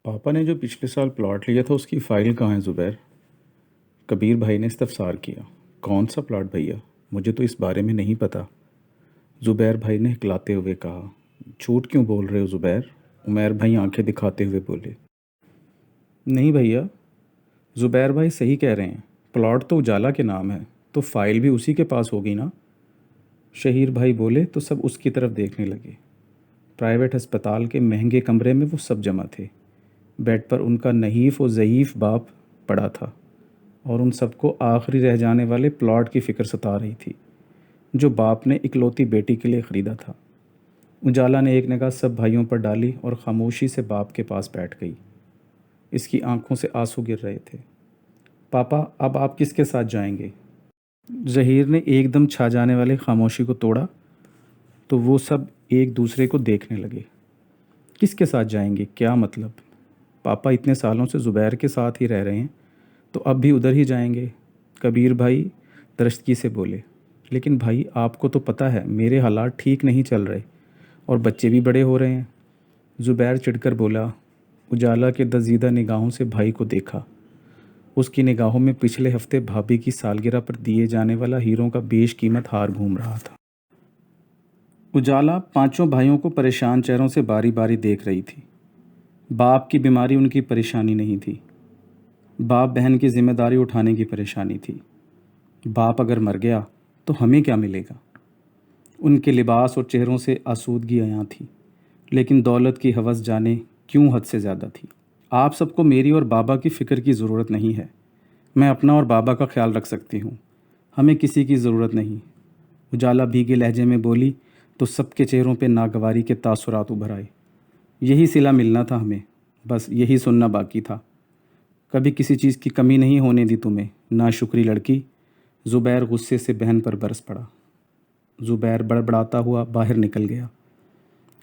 पापा ने जो पिछले साल प्लॉट लिया था उसकी फ़ाइल कहाँ है ज़ुबैर? कबीर भाई ने इस्तफसार किया। कौन सा प्लॉट भैया? मुझे तो इस बारे में नहीं पता। ज़ुबैर भाई ने हिकलाते हुए कहा। झूठ क्यों बोल रहे हो ज़ुबैर? उमैर भाई आंखें दिखाते हुए बोले। नहीं भैया, ज़ुबैर भाई सही कह रहे हैं। प्लॉट तो उजाला के नाम है, तो फ़ाइल भी उसी के पास होगी ना। शहीर भाई बोले तो सब उसकी तरफ देखने लगे। प्राइवेट अस्पताल के महंगे कमरे में वो सब जमा थे। बेड पर उनका नहीफ़ और ज़ईफ़ बाप पड़ा था और उन सबको आखिरी रह जाने वाले प्लॉट की फ़िक्र सता रही थी जो बाप ने इकलौती बेटी के लिए ख़रीदा था। उजाला ने एक निगाह सब भाइयों पर डाली और ख़ामोशी से बाप के पास बैठ गई। इसकी आंखों से आंसू गिर रहे थे। पापा, अब आप किसके साथ जाएंगे? ज़हीर ने एकदम छा जाने वाली खामोशी को तोड़ा तो वो सब एक दूसरे को देखने लगे। किसके साथ जाएंगे? क्या मतलब? पापा इतने सालों से ज़ुबैर के साथ ही रह रहे हैं, तो अब भी उधर ही जाएंगे? कबीर भाई दरश्की से बोले। लेकिन भाई, आपको तो पता है मेरे हालात ठीक नहीं चल रहे और बच्चे भी बड़े हो रहे हैं। ज़ुबैर चिढ़कर बोला। उजाला के दजीदा निगाहों से भाई को देखा। उसकी निगाहों में पिछले हफ्ते भाभी की सालगिरह पर दिए जाने वाला हीरों का बेशकीमत हार घूम रहा था। उजाला पांचों भाइयों को परेशान चेहरों से बारी बारी देख रही थी। बाप की बीमारी उनकी परेशानी नहीं थी, बाप बहन की जिम्मेदारी उठाने की परेशानी थी। बाप अगर मर गया तो हमें क्या मिलेगा? उनके लिबास और चेहरों से आसूदगी आया थी, लेकिन दौलत की हवस जाने क्यों हद से ज़्यादा थी। आप सबको मेरी और बाबा की फ़िक्र की ज़रूरत नहीं है। मैं अपना और बाबा का ख्याल रख सकती हूँ। हमें किसी की ज़रूरत नहीं। उजाला भीगे लहजे में बोली तो सबके चेहरों पे नागवारी के तासुरात उभर आए। यही सिला मिलना था हमें, बस यही सुनना बाकी था। कभी किसी चीज़ की कमी नहीं होने दी तुम्हें, नाशुक्री लड़की। ज़ुबैर गुस्से से बहन पर बरस पड़ा। ज़ुबैर बड़बड़ाता हुआ बाहर निकल गया।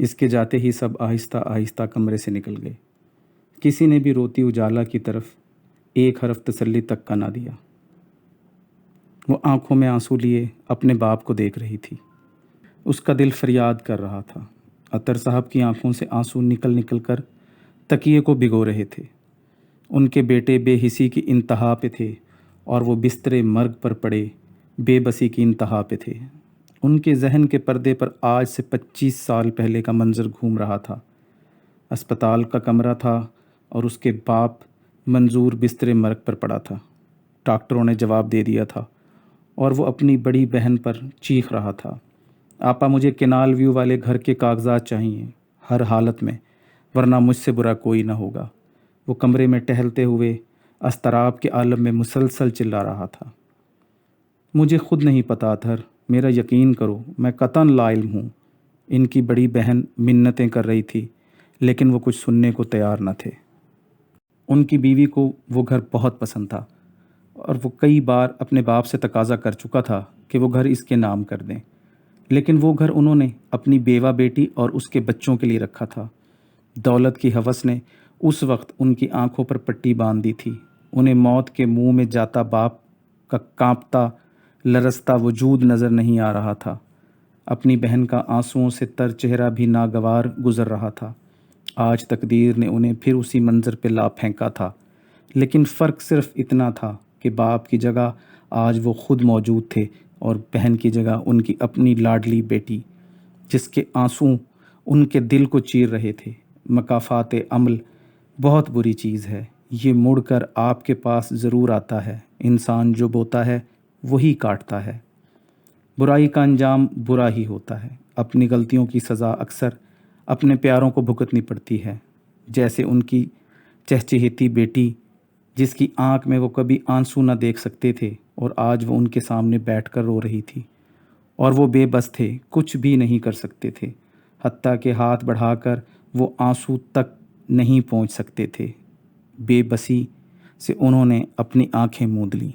इसके जाते ही सब आहिस्ता आहिस्ता कमरे से निकल गए। किसी ने भी रोती उजाला की तरफ एक हरफ तसल्ली तक का ना दिया। वो आंखों में आंसू लिए अपने बाप को देख रही थी। उसका दिल फरियाद कर रहा था। अतर साहब की आंखों से आंसू निकल निकल कर तकिए को भिगो रहे थे। उनके बेटे बेहिसी की इंतहा पे थे और वो बिस्तरे मर्ग पर पड़े बेबसी की इंतहा पे थे। उनके जहन के पर्दे पर आज से 25 साल पहले का मंजर घूम रहा था। अस्पताल का कमरा था और उसके बाप मंजूर बिस्तरे मर्ग पर पड़ा था। डॉक्टरों ने जवाब दे दिया था और वो अपनी बड़ी बहन पर चीख रहा था। आपा, मुझे केनाल व्यू वाले घर के कागजात चाहिए, हर हालत में, वरना मुझसे बुरा कोई ना होगा। वो कमरे में टहलते हुए अस्तराब के आलम में मुसलसल चिल्ला रहा था। मुझे खुद नहीं पता अतहर, मेरा यकीन करो, मैं कतन लाइल हूँ। इनकी बड़ी बहन मिन्नतें कर रही थी, लेकिन वो कुछ सुनने को तैयार न थे। उनकी बीवी को वो घर बहुत पसंद था और वो कई बार अपने बाप से तकाजा कर चुका था कि वो घर इसके नाम कर दें, लेकिन वो घर उन्होंने अपनी बेवा बेटी और उसके बच्चों के लिए रखा था। दौलत की हवस ने उस वक्त उनकी आंखों पर पट्टी बांध दी थी। उन्हें मौत के मुंह में जाता बाप का कांपता लरसता वजूद नज़र नहीं आ रहा था। अपनी बहन का आंसुओं से तर चेहरा भी नागवार गुजर रहा था। आज तकदीर ने उन्हें फिर उसी मंजर पे ला फेंका था, लेकिन फ़र्क सिर्फ इतना था कि बाप की जगह आज वो खुद मौजूद थे और बहन की जगह उनकी अपनी लाडली बेटी, जिसके आंसू उनके दिल को चीर रहे थे। मकाफात अमल बहुत बुरी चीज़ है, ये मुड़कर आपके पास ज़रूर आता है। इंसान जो बोता है वही काटता है। बुराई का अंजाम बुरा ही होता है। अपनी गलतियों की सज़ा अक्सर अपने प्यारों को भुगतनी पड़ती है, जैसे उनकी चहचहेती बेटी, जिसकी आंख में वो कभी आंसू न देख सकते थे और आज वो उनके सामने बैठकर रो रही थी और वो बेबस थे, कुछ भी नहीं कर सकते थे। हत्ता के हाथ बढ़ाकर वो आंसू तक नहीं पहुंच सकते थे। बेबसी से उन्होंने अपनी आंखें मूंद लीं।